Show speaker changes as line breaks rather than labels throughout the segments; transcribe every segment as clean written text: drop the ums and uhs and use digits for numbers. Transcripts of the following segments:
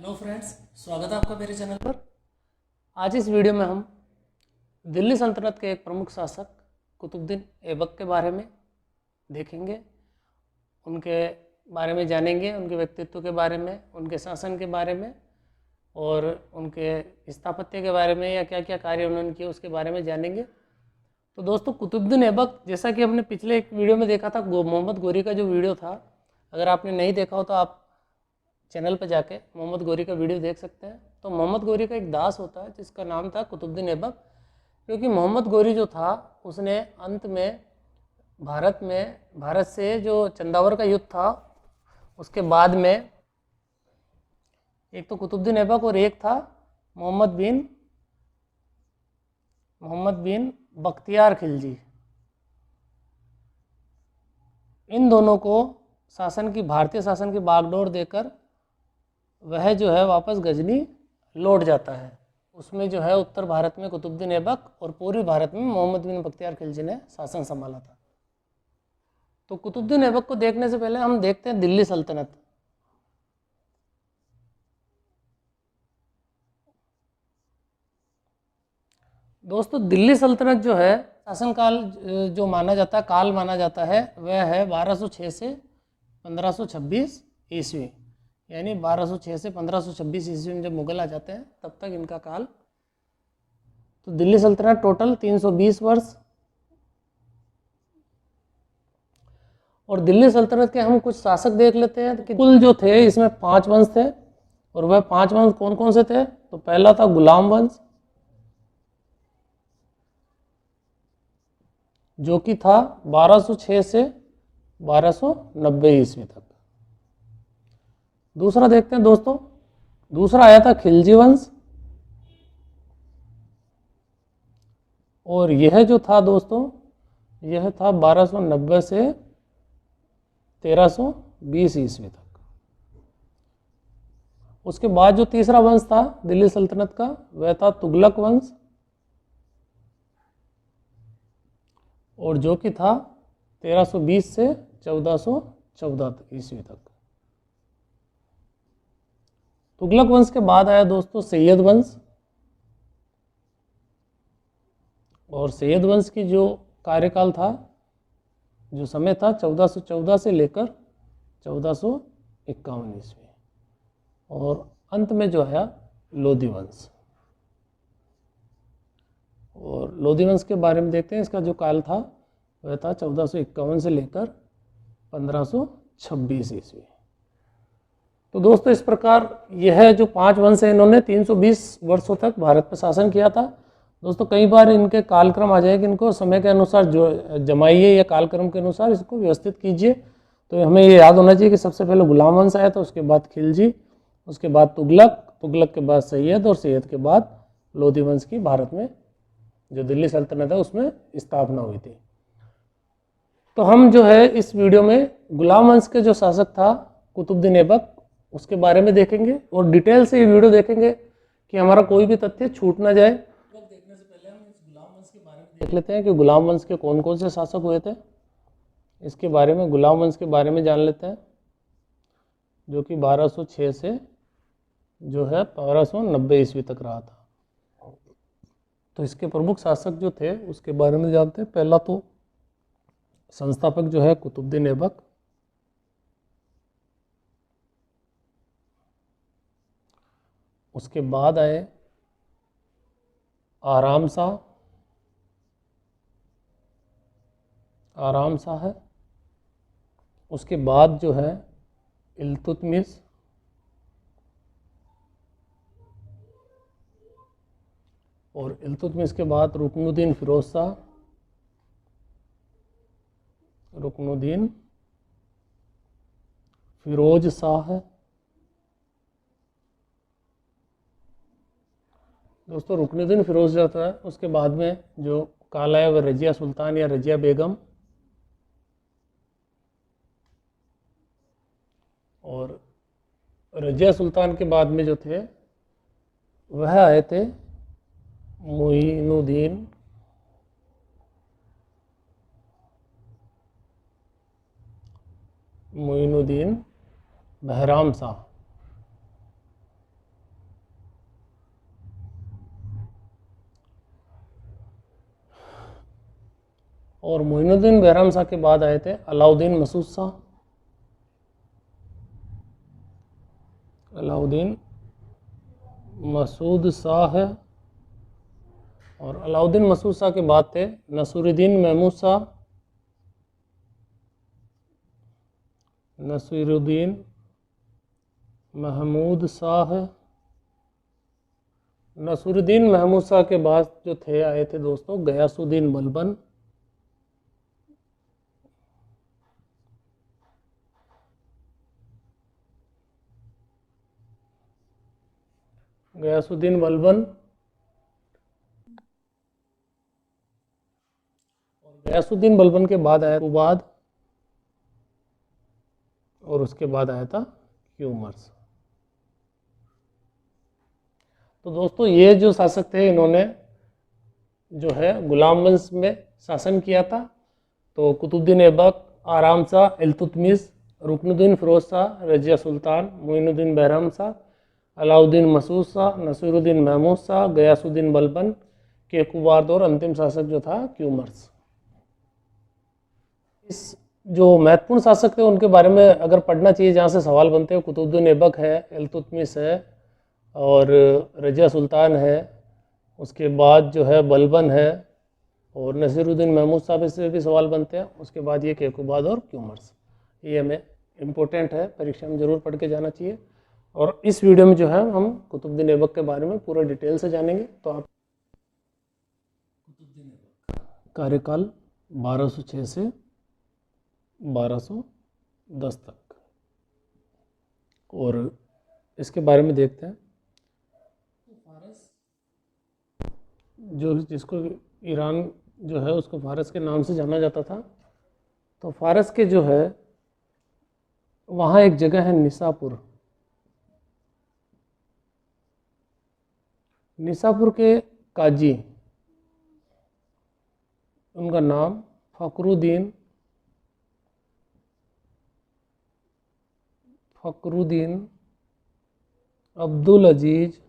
Hello friends, स्वागत है आपका मेरे चैनल पर। आज इस वीडियो में हम दिल्ली सल्तनत के एक प्रमुख शासक कुतुबुद्दीन ऐबक के बारे में देखेंगे, उनके बारे में जानेंगे, उनके व्यक्तित्व के बारे में, उनके शासन के बारे में और उनके स्थापत्य के बारे में या क्या क्या कार्य उन्होंने किए उसके बारे में जानेंगे। तो दोस्तों, कुतुबुद्दीन ऐबक, जैसा कि हमने पिछले एक वीडियो में देखा था, मोहम्मद गोरी का जो वीडियो था, अगर आपने नहीं देखा हो तो आप चैनल पर जाके मोहम्मद गोरी का वीडियो देख सकते हैं। तो मोहम्मद गोरी का एक दास होता है जिसका नाम था कुतुबुद्दीन ऐबक, क्योंकि मोहम्मद गोरी जो था उसने अंत में भारत से जो चंदावर का युद्ध था उसके बाद में एक तो कुतुबुद्दीन ऐबक और एक था मोहम्मद बिन बख्तियार खिलजी, इन दोनों को भारतीय शासन की बागडोर देकर वह जो है वापस गजनी लौट जाता है। उसमें जो है उत्तर भारत में कुतुबुद्दीन ऐबक और पूर्वी भारत में मोहम्मद बिन बख्तियार खिलजी ने शासन संभाला था। तो कुतुबुद्दीन ऐबक को देखने से पहले हम देखते हैं दिल्ली सल्तनत। दोस्तों, दिल्ली सल्तनत जो है शासनकाल जो माना जाता है, काल माना जाता है, वह है 1206 से 1526 ईस्वी, यानी 1206 से 1526 ईस्वी में जब मुगल आ जाते हैं तब तक इनका काल। तो दिल्ली सल्तनत टोटल 320 वर्ष। और दिल्ली सल्तनत के हम कुछ शासक देख लेते हैं कि कुल जो थे इसमें 5 वंश थे, और वह 5 वंश कौन कौन से थे। तो पहला था गुलाम वंश, जो कि था 1206 से 1290 ईस्वी तक। दूसरा देखते हैं दोस्तों, दूसरा आया था खिलजी वंश, और यह जो था दोस्तों, यह था 1290 से 1320 ईस्वी तक। उसके बाद जो तीसरा वंश था दिल्ली सल्तनत का, वह था तुगलक वंश, और जो कि था 1320 से 1414 ईस्वी तक। तुगलक वंश के बाद आया दोस्तों सैयद वंश, और सैयद वंश की जो कार्यकाल था, जो समय था 1414 से लेकर 1451 ईस्वी, और अंत में जो आया लोधी वंश। और लोधी वंश के बारे में देखते हैं, इसका जो काल था वह था 1451 से लेकर 1526 ईस्वी। तो दोस्तों, इस प्रकार यह जो 5 वंश है, इन्होंने 320 वर्षों तक भारत पर शासन किया था। दोस्तों, कई बार इनके कालक्रम आ जाए कि इनको समय के अनुसार जो जमाइए या कालक्रम के अनुसार इसको व्यवस्थित कीजिए। तो हमें ये याद होना चाहिए कि सबसे पहले गुलाम वंश आया था, उसके बाद खिलजी, उसके बाद तुगलक के बाद सैयद, और सैयद के बाद लोधी वंश की भारत में जो दिल्ली सल्तनत है उसमें स्थापना हुई थी। तो हम जो है इस वीडियो में गुलाम वंश के जो शासक था कुतुबुद्दीन ऐबक, उसके बारे में देखेंगे और डिटेल से ये वीडियो देखेंगे कि हमारा कोई भी तथ्य छूट ना जाए। देखने से पहले हम इस गुलाम वंश के बारे में देख लेते हैं कि गुलाम वंश के कौन कौन से शासक हुए थे। इसके बारे में, गुलाम वंश के बारे में जान लेते हैं, जो कि 1206 से जो है 1290 ईस्वी तक रहा था। तो इसके प्रमुख शासक जो थे उसके बारे में जानते हैं। पहला तो संस्थापक जो है कुतुबुद्दीन ऐबक, उसके बाद आए आराम शाह है, उसके बाद जो है इल्तुतमिश, और इल्तुतमिश के बाद रुकनुद्दीन फिरोज शाह है। दोस्तों, रुकनुद्दीन फिरोज जाता है, उसके बाद में जो काल आया वह रजिया सुल्तान या रजिया बेगम, और रजिया सुल्तान के बाद में जो थे वह आए थे मुइनुद्दीन बहराम शाह। और मोइनुद्दीन बैराम शाह के बाद आए थे अलाउद्दीन मसूद शाह। अलाउद्दीन मसूद शाह है। और अलाउद्दीन मसूद शाह के बाद थे नसीरुद्दीन महमूद शाह। नसीरुद्दीन महमूद शाह है। नसीरुद्दीन महमूद शाह के बाद जो थे आए थे दोस्तों गयासुद्दीन बलबन। गयासुद्दीन बलबन। गयासुद्दीन बलबन के बाद आया उबाद और उसके बाद आया था ह्यूमर्स। तो दोस्तों ये जो शासक थे इन्होंने जो है गुलाम वंश में शासन किया था। तो कुतुबुद्दीन ऐबक, आराम शाह, इल्तुतमिश, रुकनुद्दीन फिरोज शाह, रजिया सुल्तान, मोइनुद्दीन बैराम शाह, अलाउद्दीन मसूद शाह, नसीरुद्दीन महमूद शाह, गयासुद्दीन बलबन, केकुबाद और अंतिम शासक जो था क्यूमर्स। इस जो महत्वपूर्ण शासक थे उनके बारे में अगर पढ़ना चाहिए जहाँ से सवाल बनते हैं, कुतुबुद्दीन ऐबक है, इल्तुतमिश है और रजिया सुल्तान है, उसके बाद जो है बलबन है और नसीरुद्दीन महमूद साहब से भी सवाल बनते हैं। उसके बाद ये केकुबाद और क्यूमर्स। ये हमें इम्पोर्टेंट है, परीक्षा में ज़रूर पढ़ के जाना चाहिए। और इस वीडियो में जो है हम कुतुबुद्दीन ऐबक के बारे में पूरा डिटेल से जानेंगे। तो आप कार्यकाल 1206 से 1210 तक, और इसके बारे में देखते हैं। जो जिसको ईरान जो है उसको फारस के नाम से जाना जाता था। तो फारस के जो है वहाँ एक जगह है निसापुर। निसापुर के काजी, उनका नाम फखरुद्दीन अब्दुल अजीज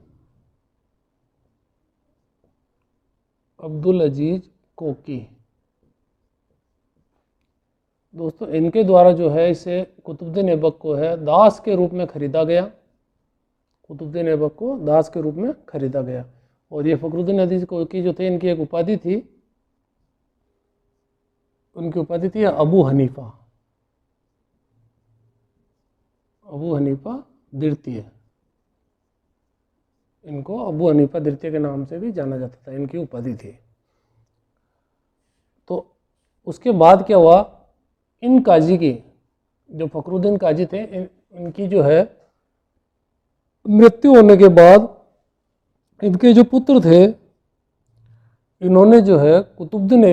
कोकी। दोस्तों इनके द्वारा जो है इसे कुतुबुद्दीन ऐबक को है दास के रूप में खरीदा गया। कुतुबुद्दीन ऐबक को दास के रूप में खरीदा गया। और ये फखरुद्दीन अजीज कोकी जो थे इनकी एक उपाधि थी, उनकी उपाधि थी अबू हनीफा। अबू हनीफा द्वितीय, इनको अबू हनीफा द्वितीय के नाम से भी जाना जाता था, इनकी उपाधि थी। तो उसके बाद क्या हुआ, इन काजी की जो फखरुद्दीन काजी थे इनकी जो है मृत्यु होने के बाद इनके जो पुत्र थे इन्होंने जो है कुतुबुद्दीन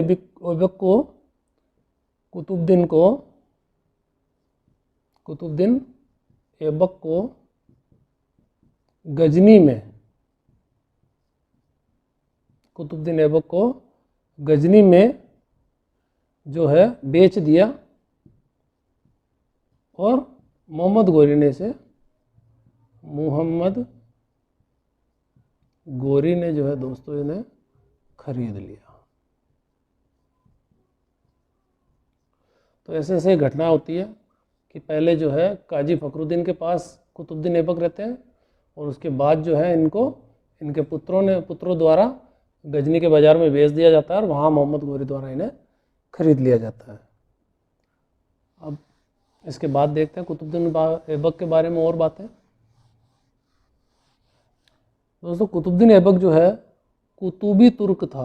ऐबक को गजनी में कुतुबुद्दीन ऐबक को गजनी में जो है बेच दिया और मोहम्मद गोरी ने जो है दोस्तों इन्हें खरीद लिया। तो ऐसे ऐसे घटना होती है कि पहले जो है काजी फखरुद्दीन के पास कुतुबुद्दीन ऐबक रहते हैं और उसके बाद जो है इनको इनके पुत्रों द्वारा गजनी के बाज़ार में बेच दिया जाता है और वहाँ मोहम्मद गोरी द्वारा इन्हें खरीद लिया जाता है। अब इसके बाद देखते हैं कुतुबुद्दीन ऐबक के बारे में और बातें। दोस्तों कुतुबुद्दीन ऐबक जो है कुतुबी तुर्क था।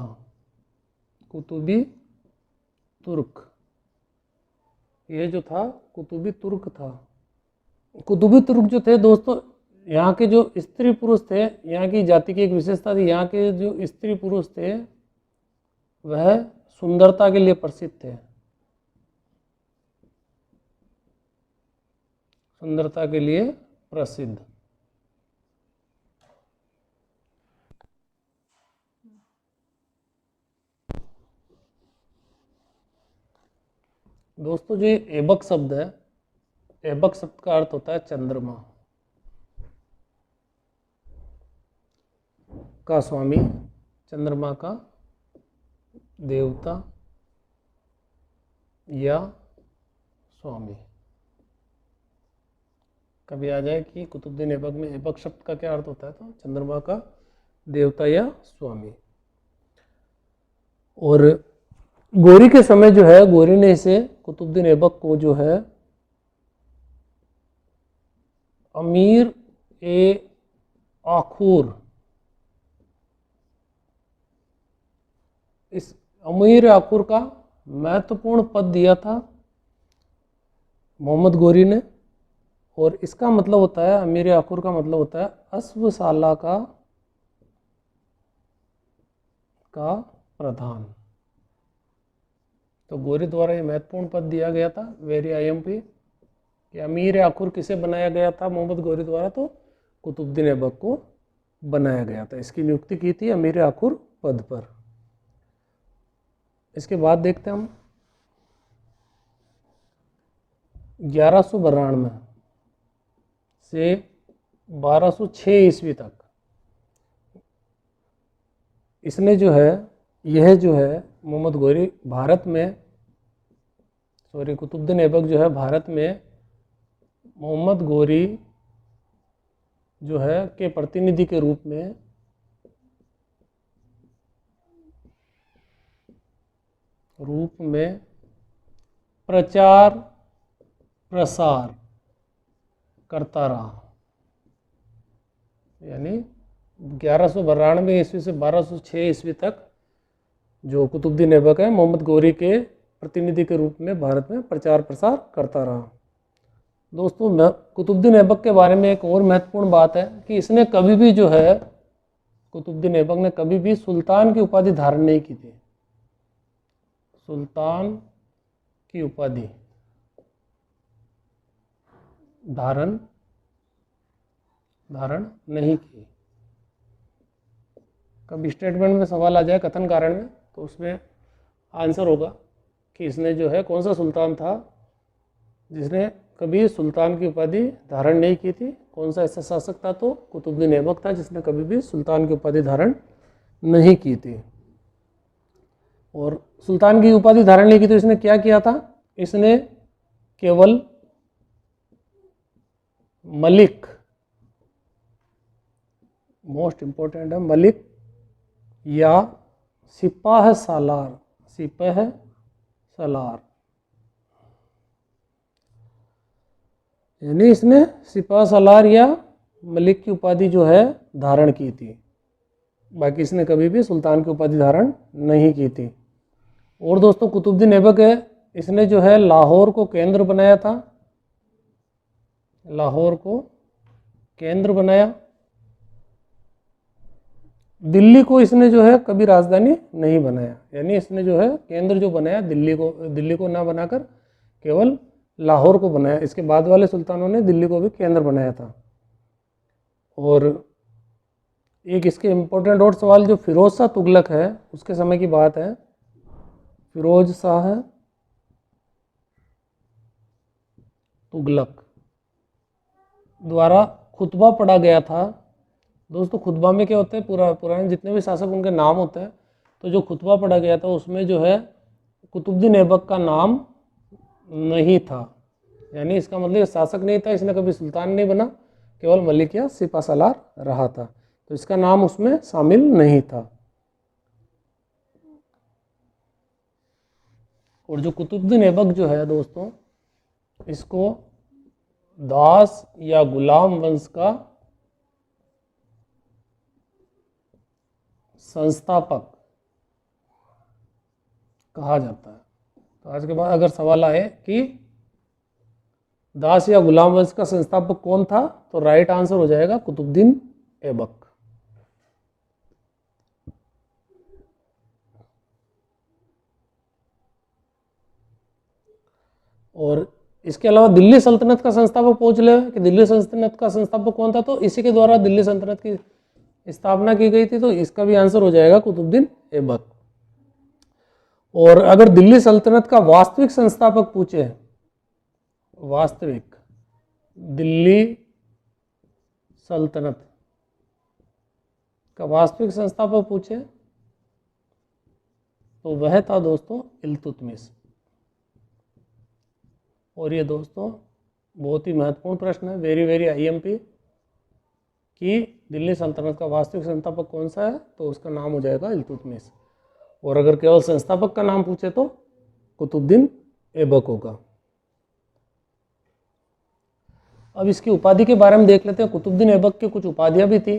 कुतुबी तुर्क, ये जो था कुतुबी तुर्क था। कुतुबी तुर्क जो थे दोस्तों, यहाँ के जो स्त्री पुरुष थे, यहाँ की जाति की एक विशेषता थी, यहाँ के जो स्त्री पुरुष थे वह सुंदरता के लिए प्रसिद्ध थे। सुंदरता के लिए प्रसिद्ध। दोस्तों जो ये ऐबक शब्द है, ऐबक शब्द का अर्थ होता है चंद्रमा का स्वामी, चंद्रमा का देवता। या स्वामी। कभी आ जाए कि कुतुबुद्दीन ऐबक में ऐबक शब्द का क्या अर्थ होता है, तो चंद्रमा का देवता या स्वामी। और गोरी के समय जो है, गोरी ने इसे कुतुबुद्दीन ऐबक को जो है अमीर ए आखूर, इस अमीर आखूर का महत्वपूर्ण पद दिया था मोहम्मद गोरी ने। और इसका मतलब होता है, अमीर आखूर का मतलब होता है अस्वसाला का प्रधान। तो गोरी द्वारा ये महत्वपूर्ण पद दिया गया था, वेरी आईएमपी, कि अमीर आखुर किसे बनाया गया था मोहम्मद गोरी द्वारा, तो कुतुबुद्दीन ऐबक को बनाया गया था। इसकी नियुक्ति की थी अमीर आखुर पद पर। इसके बाद देखते हैं हम 1192 से 1206 ईस्वी तक इसने जो है, यह जो है मोहम्मद गोरी भारत में, कुतुबुद्दीन ऐबक जो है भारत में मोहम्मद गोरी जो है के प्रतिनिधि के रूप में प्रचार प्रसार करता रहा। यानी 1192 ईस्वी से 1206 ईस्वी तक जो कुतुबुद्दीन ऐबक है मोहम्मद गोरी के प्रतिनिधि के रूप में भारत में प्रचार प्रसार करता रहा। दोस्तों, कुतुबुद्दीन ऐबक के बारे में एक और महत्वपूर्ण बात है कि इसने कभी भी जो है, कुतुबुद्दीन ऐबक ने कभी भी सुल्तान की उपाधि धारण नहीं की थी। सुल्तान की उपाधि धारण नहीं की। कभी स्टेटमेंट में सवाल आ जाए कथन कारण में, तो उसमें आंसर होगा कि इसने जो है, कौन सा सुल्तान था जिसने कभी सुल्तान की उपाधि धारण नहीं की थी, कौन सा ऐसा शासक था, तो कुतुबुद्दीन ऐबक था जिसने कभी भी सुल्तान की उपाधि धारण नहीं की थी। और सुल्तान की उपाधि धारण नहीं की तो इसने क्या किया था, इसने केवल मलिक, मोस्ट इंपॉर्टेंट है, मलिक या सिपाह सालार, यानी इसने सिपाह सालार या मलिक की उपाधि जो है धारण की थी। बाकी इसने कभी भी सुल्तान की उपाधि धारण नहीं की थी। और दोस्तों, कुतुबुद्दीन ऐबक है, इसने जो है लाहौर को केंद्र बनाया था, लाहौर को केंद्र बनाया। दिल्ली को इसने जो है कभी राजधानी नहीं बनाया, यानी इसने जो है केंद्र जो बनाया दिल्ली को ना बनाकर केवल लाहौर को बनाया। इसके बाद वाले सुल्तानों ने दिल्ली को भी केंद्र बनाया था। और एक इसके इम्पोर्टेंट और सवाल, जो फिरोज शाह तुगलक है उसके समय की बात है, फिरोज शाह तुगलक द्वारा खुतबा पढ़ा गया था। दोस्तों, खुतबा में क्या होता है, पुराने जितने भी शासक उनके नाम होते हैं, तो जो खुतबा पढ़ा गया था उसमें जो है कुतुबुद्दीन ऐबक का नाम नहीं था। यानी इसका मतलब शासक नहीं था, इसने कभी सुल्तान नहीं बना, केवल मलिक या सिपा सालार रहा था, तो इसका नाम उसमें शामिल नहीं था। और जो कुतुबुद्दीन ऐबक जो है दोस्तों, इसको दास या गुलाम वंश का संस्थापक कहा जाता है। तो आज के बाद अगर सवाल आए कि दास या गुलाम वंश का संस्थापक कौन था, तो राइट आंसर हो जाएगा कुतुबुद्दीन ऐबक। और इसके अलावा दिल्ली सल्तनत का संस्थापक पूछ ले कि दिल्ली सल्तनत का संस्थापक कौन था, तो इसी के द्वारा दिल्ली सल्तनत की स्थापना की गई थी, तो इसका भी आंसर हो जाएगा कुतुबुद्दीन ऐबक। और अगर दिल्ली सल्तनत का वास्तविक संस्थापक पूछे, वास्तविक दिल्ली सल्तनत का वास्तविक संस्थापक पूछे, तो वह था दोस्तों इल्तुतमिश। और ये दोस्तों बहुत ही महत्वपूर्ण प्रश्न है, वेरी वेरी आईएमपी, कि दिल्ली सल्तनत का वास्तविक संस्थापक कौन सा है, तो उसका नाम हो जाएगा इल्तुतमिश। और अगर केवल संस्थापक का नाम पूछे तो कुतुबुद्दीन ऐबक होगा। अब इसकी उपाधि के बारे में देख लेते हैं। कुतुबुद्दीन ऐबक की कुछ उपाधियां भी थी,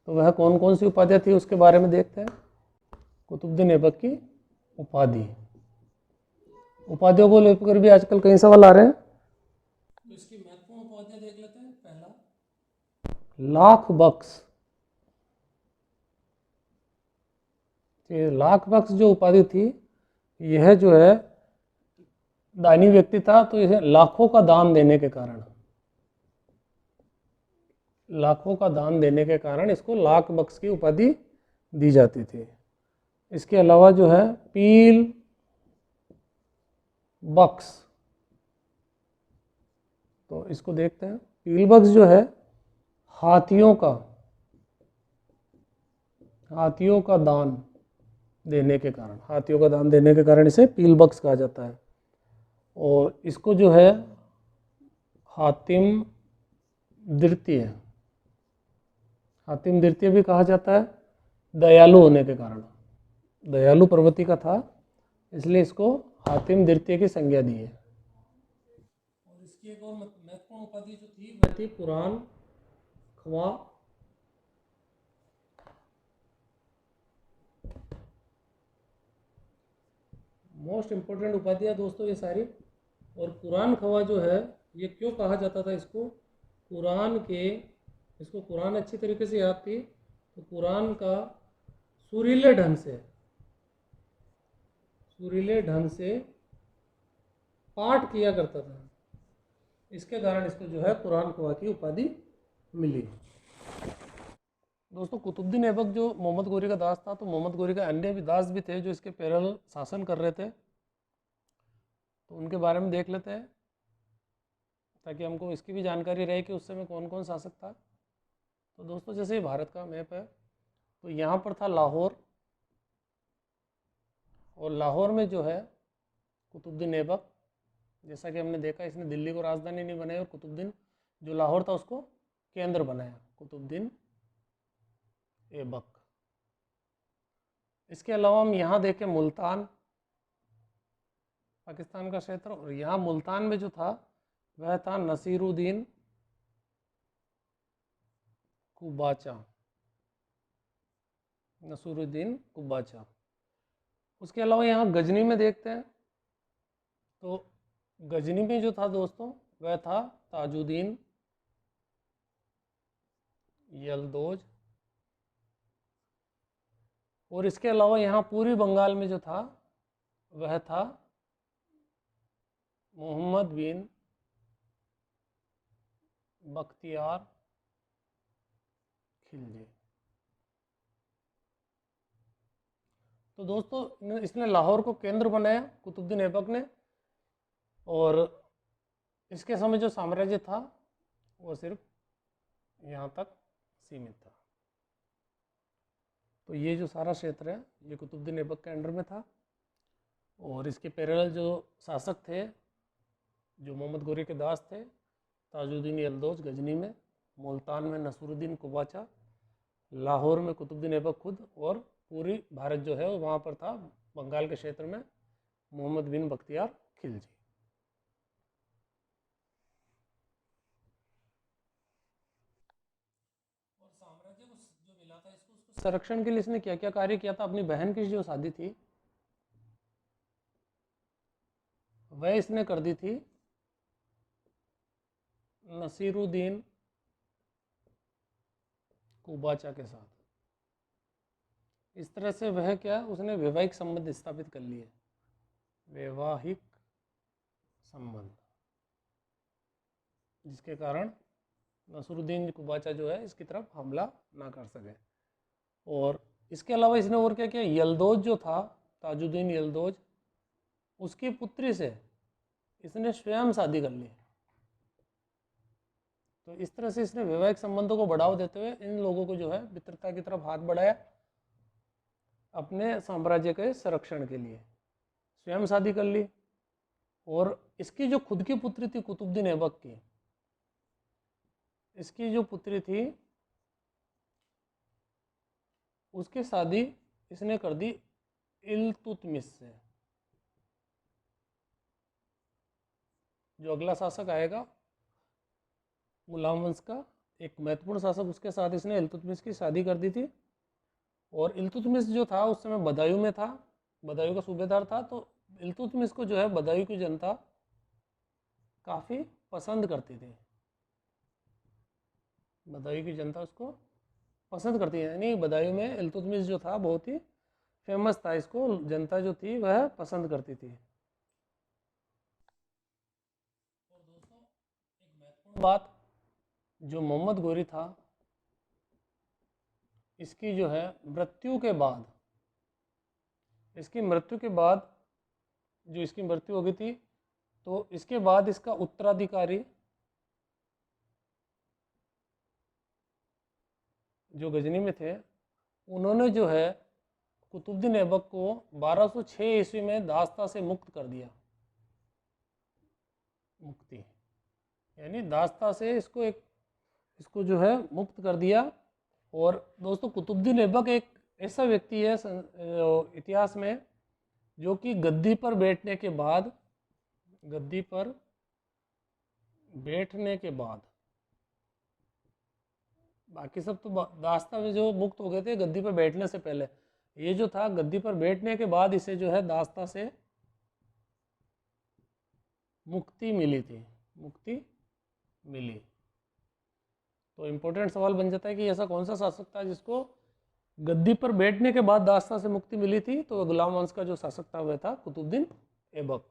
तो वह कौन कौन सी उपाधियां थी उसके बारे में देखते हैं। कुतुबुद्दीन ऐबक की उपाधि, उपाधियों को लेकर भी आजकल कई सवाल आ रहे हैं, तो इसकी महत्वपूर्ण उपाधियां देख लेते हैं। पहला, लाख बख्श। ये लाख बख्श जो उपाधि थी, यह जो है दानी व्यक्ति था, तो इसे लाखों का दान देने के कारण, लाखों का दान देने के कारण इसको लाख बख्श की उपाधि दी जाती थी। इसके अलावा जो है पील बख्श, तो इसको देखते हैं। पील बख्श जो है हाथियों का दान देने के कारण, हाथियों का दान देने के कारण इसे पील बख्श कहा जाता है। और इसको जो है हातिम द्वितीय, हातिम द्वितीय भी कहा जाता है, दयालु होने के कारण, दयालु प्रवृत्ति का था, इसलिए इसको हातिम द्वितीय की संज्ञा दी है। और इसकी एक और महत्वपूर्ण उपाधि जो थी वह थी कुरान ख्वा। मोस्ट इंपॉर्टेंट उपाधियाँ दोस्तों ये सारी। और कुरान ख्वा जो है, ये क्यों कहा जाता था इसको, इसको कुरान अच्छी तरीके से याद थी, तो कुरान का सुरीले ढंग से पाठ किया करता था, इसके कारण इसको जो है कुरान ख्वा की उपाधि मिली। दोस्तों कुतुबुद्दीन ऐबक जो मोहम्मद गोरी का दास था, तो मोहम्मद गोरी का अन्य भी दास भी थे जो इसके पैरेलल शासन कर रहे थे, तो उनके बारे में देख लेते हैं ताकि हमको इसकी भी जानकारी रहे कि उस समय कौन कौन शासक था। तो दोस्तों जैसे ही भारत का मैप है, तो यहाँ पर था लाहौर, और लाहौर में जो है कुतुबुद्दीन ऐबक, जैसा कि हमने देखा इसने दिल्ली को राजधानी नहीं बनाई, और कुतुबुद्दीन जो लाहौर था उसको केंद्र बनाया, कुतुबुद्दीन ऐबक। इसके अलावा हम यहाँ देखें मुल्तान, पाकिस्तान का क्षेत्र, और यहाँ मुल्तान में जो था वह था नसीरुद्दीन कुबाचा। उसके अलावा यहाँ गजनी में देखते हैं, तो गजनी में जो था दोस्तों वह था ताजुद्दीन यलदौज। और इसके अलावा यहाँ पूर्वी बंगाल में जो था वह था मोहम्मद बिन बख्तियार खिलजी। तो दोस्तों इसने लाहौर को केंद्र बनाया कुतुबुद्दीन ऐबक ने, और इसके समय जो साम्राज्य था वो सिर्फ यहाँ तक सीमित था। तो ये जो सारा क्षेत्र है ये कुतुबुद्दीन ऐबक के अंडर में था। और इसके पैरेलल जो शासक थे, जो मोहम्मद गोरी के दास थे, ताजुद्दीन यलदौज गजनी में, मुल्तान में नसरुद्दीन कुबाचा, लाहौर में कुतुबुद्दीन ऐबक खुद, और पूरी भारत जो है वहाँ पर था बंगाल के क्षेत्र में मोहम्मद बिन बख्तियार खिलजी। और साम्राज्य को जो मिला था इसको, उसको संरक्षण के लिए इसने क्या क्या कार्य किया था। अपनी बहन की जो शादी थी वह इसने कर दी थी नसीरुद्दीन कुबाचा के साथ। इस तरह से वह क्या, उसने वैवाहिक संबंध स्थापित कर लिए, वैवाहिक संबंध, जिसके कारण नसरुद्दीन कुबाचा जो है इसकी तरफ हमला ना कर सके। और इसके अलावा इसने और क्या किया, यलदौज जो था ताजुद्दीन यलदौज, उसकी पुत्री से इसने स्वयं शादी कर ली। तो इस तरह से इसने वैवाहिक संबंधों को बढ़ावा देते हुए इन लोगों को जो है मित्रता की तरफ हाथ बढ़ाया अपने साम्राज्य के संरक्षण के लिए। स्वयं शादी कर ली, और इसकी जो खुद की पुत्री थी कुतुबुद्दीन ऐबक की, इसकी जो पुत्री थी उसकी शादी इसने कर दी इल्तुतमिश से। जो अगला शासक आएगा गुलाम वंश का एक महत्वपूर्ण शासक, उसके साथ इसने इल्तुतमिश की शादी कर दी थी। और इल्तुतमिश जो था उस समय बदायूं में था, बदायूं का सूबेदार था। तो इल्तुतमिश को जो है बदायूं की जनता काफ़ी पसंद करती थी, बदायूं की जनता उसको पसंद करती है। यानी बदायूं में इल्तुतमिश जो था बहुत ही फेमस था, इसको जनता जो थी वह पसंद करती थी। और दोस्तों एक महत्वपूर्ण बात, जो मोहम्मद गोरी था, इसकी जो है मृत्यु के बाद, इसकी मृत्यु के बाद जो इसकी मृत्यु हो गई थी, तो इसके बाद इसका उत्तराधिकारी जो गजनी में थे, उन्होंने जो है कुतुबुद्दीन ऐबक को 1206 ईस्वी में दास्ता से मुक्त कर दिया। मुक्ति यानी दास्ता से इसको जो है मुक्त कर दिया। और दोस्तों कुतुबुद्दीन ऐबक एक ऐसा व्यक्ति है इतिहास में जो कि गद्दी पर बैठने के बाद, गद्दी पर बैठने के बाद, बाकी सब तो दास्ता में जो मुक्त हो गए थे गद्दी पर बैठने से पहले, ये जो था गद्दी पर बैठने के बाद इसे जो है दास्ता से मुक्ति मिली थी, मुक्ति मिली। तो इम्पोर्टेंट सवाल बन जाता है कि ऐसा कौन सा शासक था जिसको गद्दी पर बैठने के बाद दास्ता से मुक्ति मिली थी। तो गुलाम वंश का जो शासक था वह था कुतुबुद्दीन ऐबक।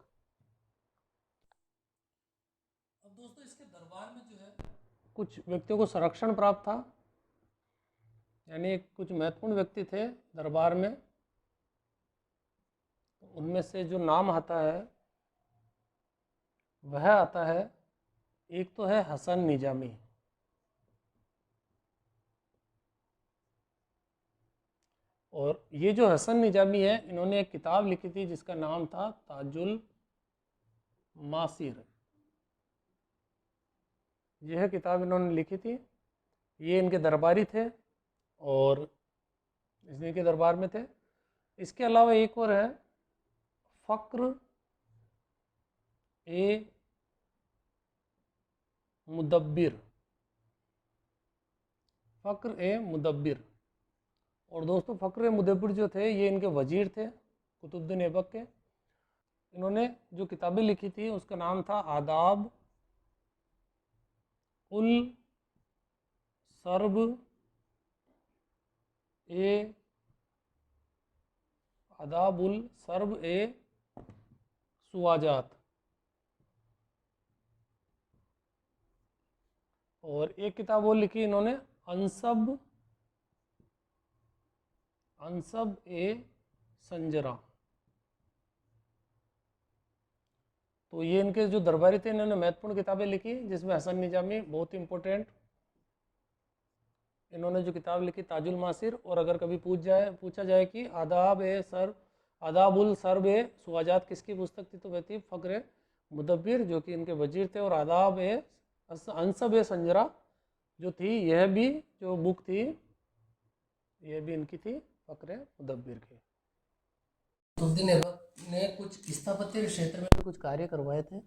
अब दोस्तों इसके दरबार में जो है कुछ व्यक्तियों को संरक्षण प्राप्त था, यानी कुछ महत्वपूर्ण व्यक्ति थे दरबार में। उनमें से जो नाम आता है वह आता है, एक तो है हसन निजामी। और ये जो हसन निजामी है, इन्होंने एक किताब लिखी थी जिसका नाम था ताजुल मासिर। यह किताब इन्होंने लिखी थी, ये इनके दरबारी थे और इनके दरबार में थे। इसके अलावा एक और है फ़क्र ए मुदब्बिर, फ़क्र ए मुदब्बिर। और दोस्तों फ़क्र ए मुदब्बिर जो थे ये इनके वजीर थे कुतुबुद्दीन ऐबक के। इन्होंने जो किताबें लिखी थी उसका नाम था आदाब उल सर्ब ए, आदाब उल सर्ब ए सुवाजात। और एक किताब वो लिखी इन्होंने अंसब ए संजरा। तो ये इनके जो दरबारी थे, इन्होंने महत्वपूर्ण किताबें लिखी जिसमें हसन निजामी बहुत इंपॉर्टेंट, इन्होंने जो किताब लिखी ताजुल मासिर। और अगर कभी पूछा जाए कि आदाबुल सर्ब ए सुवाजात किसकी पुस्तक थी, तो वह थी फ़क्र मुदब्बिर जो कि इनके वजीर थे। और आदाब ए अंसब ए संजरा जो थी, यह भी जो बुक थी यह भी इनकी थी फ़क्र मुदब्बिर की। कुतुबुद्दीन ऐबक ने कुछ स्थापत्य के क्षेत्र में कुछ कार्य करवाए थे।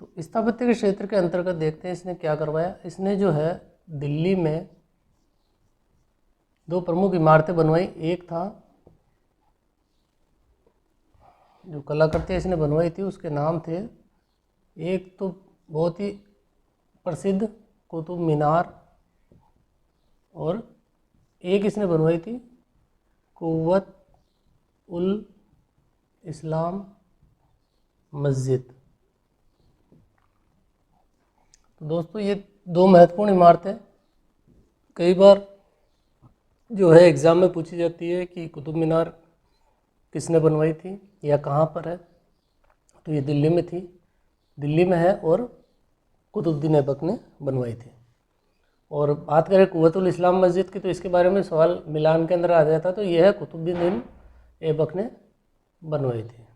तो स्थापत्य के क्षेत्र के अंतर्गत देखते हैं इसने क्या करवाया। इसने जो है दिल्ली में दो प्रमुख इमारतें बनवाई। एक था जो कलाकृतियाँ इसने बनवाई थी उसके नाम थे, एक तो बहुत ही प्रसिद्ध कुतुब मीनार, और एक इसने बनवाई थी कुव्वत उल इस्लाम मस्जिद। तो दोस्तों ये दो महत्वपूर्ण इमारतें कई बार जो है एग्ज़ाम में पूछी जाती है कि कुतुब मीनार किसने बनवाई थी या कहाँ पर है। तो ये दिल्ली में थी, दिल्ली में है और कुतुबुद्दीन ऐबक ने बनवाई थी। और बात करें कुव्वतुल इस्लाम मस्जिद की, तो इसके बारे में सवाल मिलान के अंदर आ जाता, तो यह है कुतुबुद्दीन ऐबक ने बनवाई थी।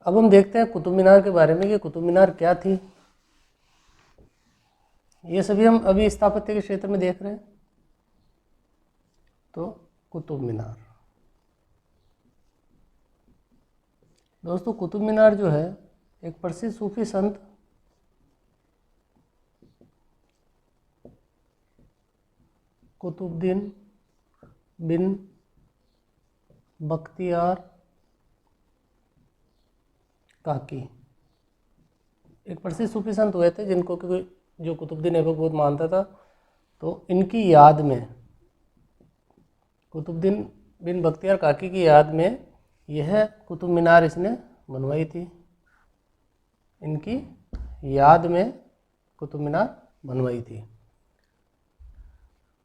अब हम देखते हैं कुतुब मीनार के बारे में कि कुतुब मीनार क्या थी। ये सभी हम अभी स्थापत्य के क्षेत्र में देख रहे हैं। तो कुतुब मीनार, दोस्तों कुतुब मीनार जो है एक प्रसिद्ध सूफी संत कुतुबुद्दीन बिन बख्तियार काकी, एक प्रसिद्ध सूफी संत हुए थे जिनको जो कुतुबुद्दीन ऐबक बहुत मानता था। तो इनकी याद में, कुतुबुद्दीन बिन बख्तियार काकी की याद में यह कुतुब मीनार इसने बनवाई थी। इनकी याद में कुतुब मीनार बनवाई थी।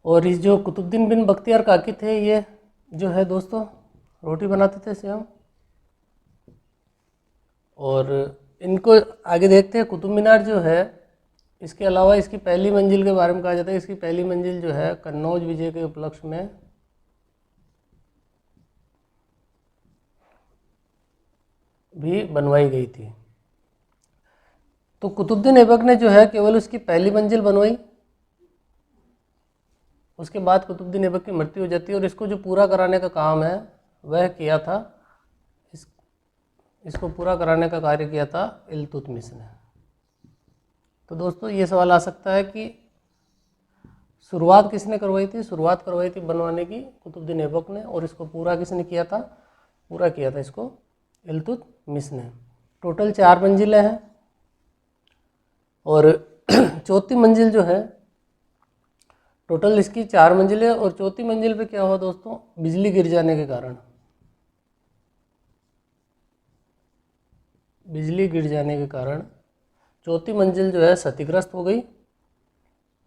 और इस जो कुतुबुद्दीन बिन बख्तियार काकी थे, ये जो है दोस्तों रोटी बनाते थे स्वयं। और इनको आगे देखते हैं। कुतुब मीनार जो है, इसके अलावा इसकी पहली मंजिल के बारे में कहा जाता है। इसकी पहली मंजिल जो है कन्नौज विजय के उपलक्ष्य में भी बनवाई गई थी। तो कुतुबुद्दीन ऐबक ने जो है केवल उसकी पहली मंजिल बनवाई, उसके बाद कुतुबुद्दीन ऐबक की मृत्यु हो जाती है। और इसको जो पूरा कराने का काम है वह किया था, इसको पूरा कराने का कार्य किया था इल्तुतमिश ने। तो दोस्तों ये सवाल आ सकता है कि शुरुआत किसने करवाई थी? शुरुआत करवाई थी बनवाने की कुतुबुद्दीन ऐबक ने, और इसको पूरा किसने किया था? पूरा किया था इसको इल्तुतमिश ने। टोटल 4 मंजिलें हैं। और चौथी मंजिल जो है, टोटल इसकी 4 मंजिलें, और चौथी मंजिल पे क्या हुआ दोस्तों? बिजली गिर जाने के कारण, बिजली गिर जाने के कारण चौथी मंजिल जो है क्षतिग्रस्त हो गई।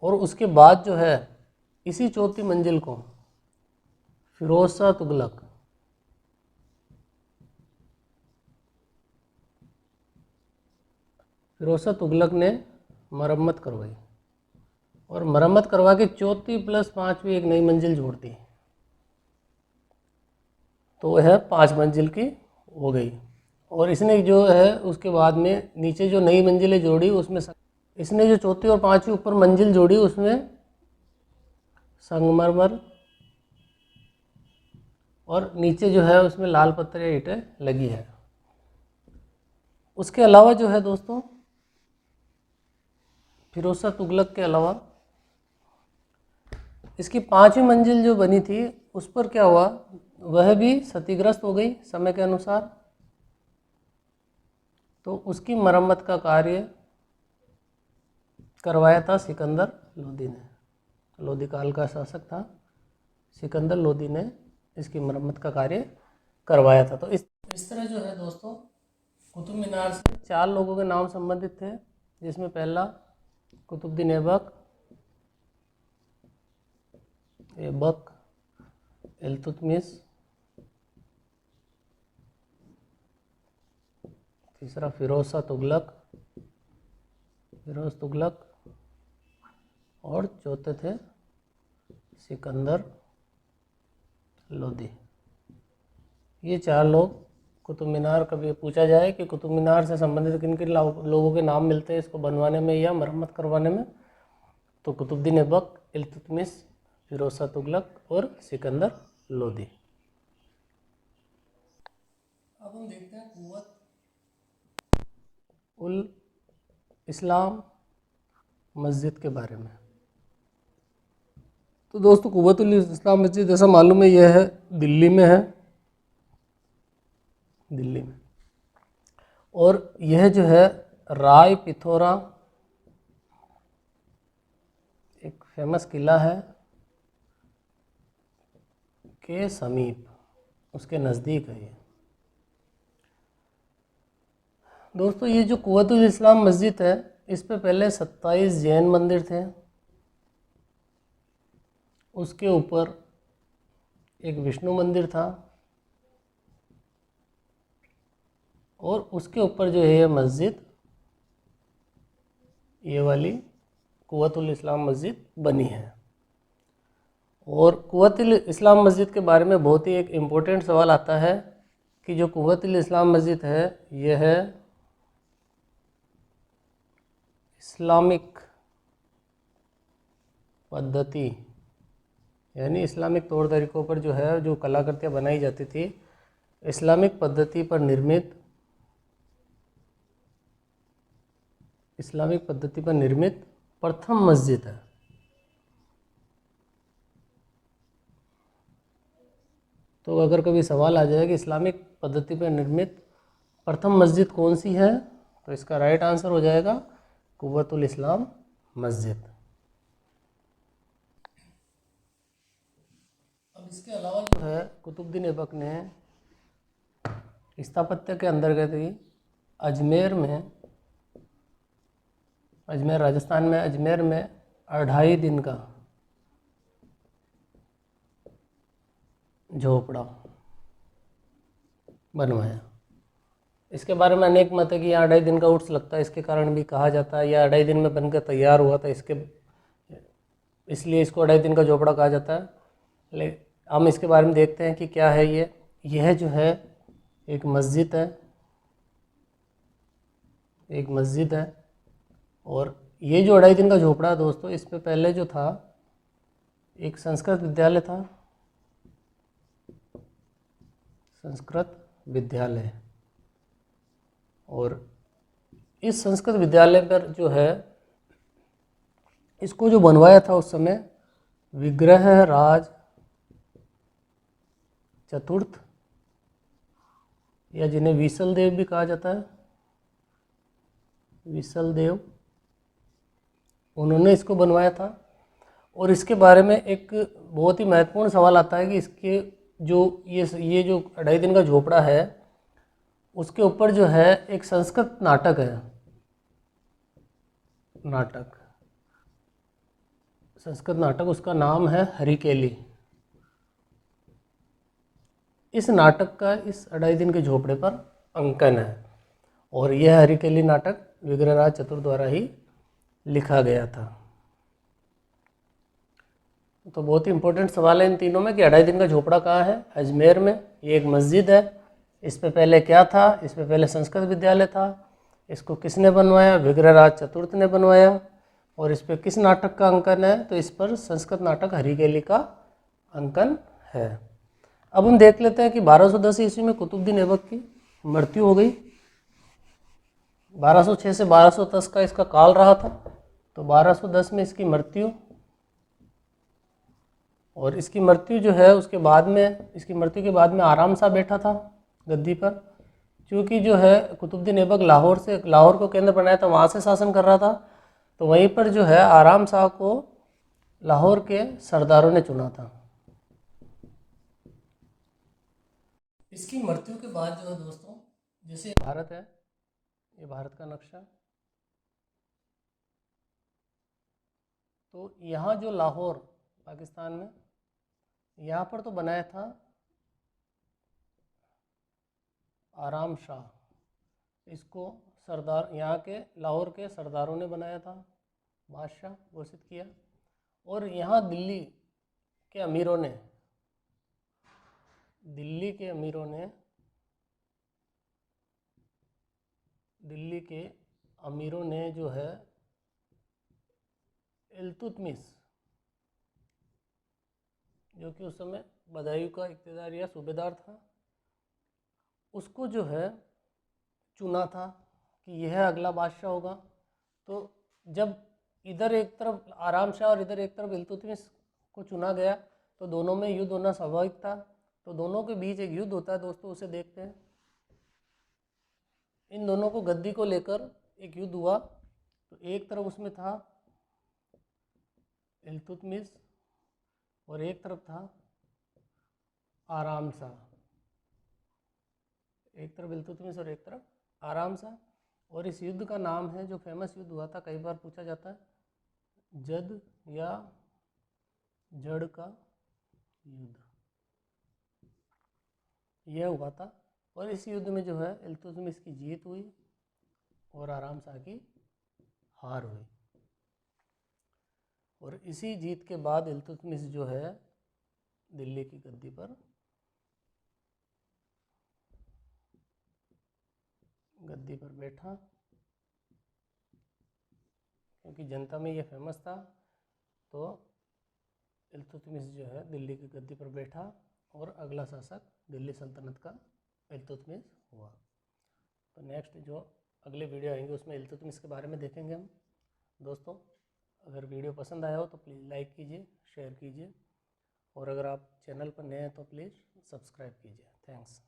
और उसके बाद जो है इसी चौथी मंजिल को फिरोज शाह तुगलक, ने मरम्मत करवाई। और मरम्मत करवा के चौथी प्लस 5वीं एक नई मंजिल जोड़ दी। तो वह 5 मंजिल की हो गई। और इसने जो है उसके बाद में नीचे जो नई मंजिलें जोड़ी, उसमें इसने जो चौथी और 5वीं ऊपर मंजिल जोड़ी, उसमें संगमरमर और नीचे जो है उसमें लाल पत्थर या ईंटें लगी है। उसके अलावा जो है दोस्तों, फिरोज शाह तुगलक के अलावा इसकी 5वीं मंजिल जो बनी थी उस पर क्या हुआ? वह भी क्षतिग्रस्त हो गई समय के अनुसार। तो उसकी मरम्मत का कार्य करवाया था सिकंदर लोदी ने। लोदी काल का शासक था, सिकंदर लोदी ने इसकी मरम्मत का कार्य करवाया था। तो इस तरह जो है दोस्तों कुतुब मीनार से 4 लोगों के नाम संबंधित थे, जिसमें पहला कुतुबुद्दीन ऐबक, इल्तुतमिश, तीसरा फिरोज शाह तुगलक, और चौथे थे सिकंदर लोदी। ये 4 लोग कुतुब मीनार, कभी पूछा जाए कि कुतुब मीनार से संबंधित किन किन लोगों के नाम मिलते हैं इसको बनवाने में या मरम्मत करवाने में, तो कुतुबुद्दीन ऐबक, इल्तुतमिश, फिरोज शाह तुगलक और सिकंदर लोदी। अब हम देखते हैं कुव्वत उल इस्लाम मस्जिद के बारे में। तो दोस्तों कुव्वत उल इस्लाम मस्जिद, जैसा मालूम है, यह है दिल्ली में है, दिल्ली में। और यह जो है राय पिथौरा, एक फेमस किला है, के समीप, उसके नज़दीक है ये। दोस्तों ये जो कुव्वत उल इस्लाम मस्जिद है, इस पे पहले 27 जैन मंदिर थे। उसके ऊपर एक विष्णु मंदिर था, और उसके ऊपर जो है ये मस्जिद, ये वाली कुव्वत उल इस्लाम मस्जिद बनी है। और कुव्वत उल इस्लाम मस्जिद के बारे में बहुत ही एक इम्पोर्टेंट सवाल आता है कि जो कुव्वतुल इस्लाम मस्जिद है यह है इस्लामिक पद्धति, यानी इस्लामिक तौर तरीक़ों पर जो है जो कलाकृतियाँ बनाई जाती थी, इस्लामिक पद्धति पर निर्मित प्रथम मस्जिद है। तो अगर कभी सवाल आ जाए कि इस्लामिक पद्धति पर निर्मित प्रथम मस्जिद कौन सी है, तो इसका राइट आंसर हो जाएगा कुव्वतुल इस्लाम मस्जिद। अब इसके अलावा जो है कुतुबुद्दीन ऐबक ने स्थापत्य के अंतर्गत ही अजमेर राजस्थान में अजमेर में 2.5 दिन का झोपड़ा बनवाया। इसके बारे में अनेक मत है कि यहाँ 2.5 दिन का उर्स लगता है, इसके कारण भी कहा जाता है, या 2.5 दिन में बनकर तैयार हुआ था, इसलिए इसको 2.5 दिन का झोपड़ा कहा जाता है। लेकिन हम इसके बारे में देखते हैं कि क्या है ये। यह जो है एक मस्जिद है, और ये जो 2.5 दिन का झोपड़ा है दोस्तों, इस पे पहले जो था एक संस्कृत विद्यालय, और इस संस्कृत विद्यालय पर जो है इसको जो बनवाया था उस समय विग्रहराज चतुर्थ, या जिन्हें विसल देव भी कहा जाता है, विसल देव, उन्होंने इसको बनवाया था। और इसके बारे में एक बहुत ही महत्वपूर्ण सवाल आता है कि इसके जो ये जो 2.5 दिन का झोपड़ा है उसके ऊपर जो है एक संस्कृत नाटक है, संस्कृत नाटक, उसका नाम है हरिकेली। इस नाटक का इस 2.5 दिन के झोपड़े पर अंकन है, और यह हरिकेली नाटक विग्रहराज चतुर्थ द्वारा ही लिखा गया था। तो बहुत ही इंपॉर्टेंट सवाल है इन तीनों में कि 2.5 दिन का झोपड़ा कहाँ है, अजमेर में। ये एक मस्जिद है, इस पे पहले क्या था, इस पे पहले संस्कृत विद्यालय था, इसको किसने बनवाया, विग्रहराज चतुर्थ ने बनवाया, और इस पे किस नाटक का अंकन है, तो इस पर संस्कृत नाटक हरिकेली का अंकन है। अब हम देख लेते हैं कि 1210 ईस्वी में कुतुबुद्दीन ऐबक की मृत्यु हो गई। 1206 से 1210 का इसका काल रहा था, तो 1210 में इसकी मृत्यु, और इसकी मृत्यु जो है उसके बाद में, इसकी मृत्यु के बाद में आराम शाह बैठा था गद्दी पर, क्योंकि जो है कुतुबुद्दीन ऐबक लाहौर को केंद्र बनाया था, वहाँ से शासन कर रहा था, तो वहीं पर जो है आराम शाह को लाहौर के सरदारों ने चुना था। इसकी मृत्यु के बाद जो है दोस्तों, जैसे भारत है, ये भारत का नक्शा, तो यहाँ जो लाहौर पाकिस्तान में, यहाँ पर तो बनाया था आराम शाह, इसको सरदार, यहाँ के लाहौर के सरदारों ने बनाया था, बादशाह घोषित किया, और यहाँ दिल्ली के अमीरों ने जो है इल्तुतमिश, जो कि उस समय बदायूं का इक़्तिदार या सूबेदार था, उसको जो है चुना था कि यह अगला बादशाह होगा। तो जब इधर एक तरफ आराम शाह और इधर एक तरफ इल्तुतमिश को चुना गया, तो दोनों में युद्ध होना स्वाभाविक था। तो दोनों के बीच एक युद्ध होता है दोस्तों, उसे देखते हैं। इन दोनों को गद्दी को लेकर एक युद्ध हुआ, तो एक तरफ उसमें था इल्तुतमिश और एक तरफ था आराम शाह, एक तरफ इल्तुतमिश और एक तरफ आराम शाह। और इस युद्ध का नाम है, जो फेमस युद्ध हुआ था, कई बार पूछा जाता है, जद या जड़ का युद्ध, यह हुआ था। और इस युद्ध में जो है इल्तुतमिश की जीत हुई और आराम शाह की हार हुई। और इसी जीत के बाद इल्तुतमिश जो है दिल्ली की गद्दी पर गद्दी पर बैठा, क्योंकि जनता में ये फेमस था, तो इल्तुतमिश जो है दिल्ली की गद्दी पर बैठा और अगला शासक दिल्ली सल्तनत का इल्तुतमिश हुआ। तो नेक्स्ट जो अगले वीडियो आएंगे उसमें इल्तुतमिश के बारे में देखेंगे हम। दोस्तों अगर वीडियो पसंद आया हो तो प्लीज़ लाइक कीजिए, शेयर कीजिए, और अगर आप चैनल पर नए हैं तो प्लीज़ सब्सक्राइब कीजिए। थैंक्स।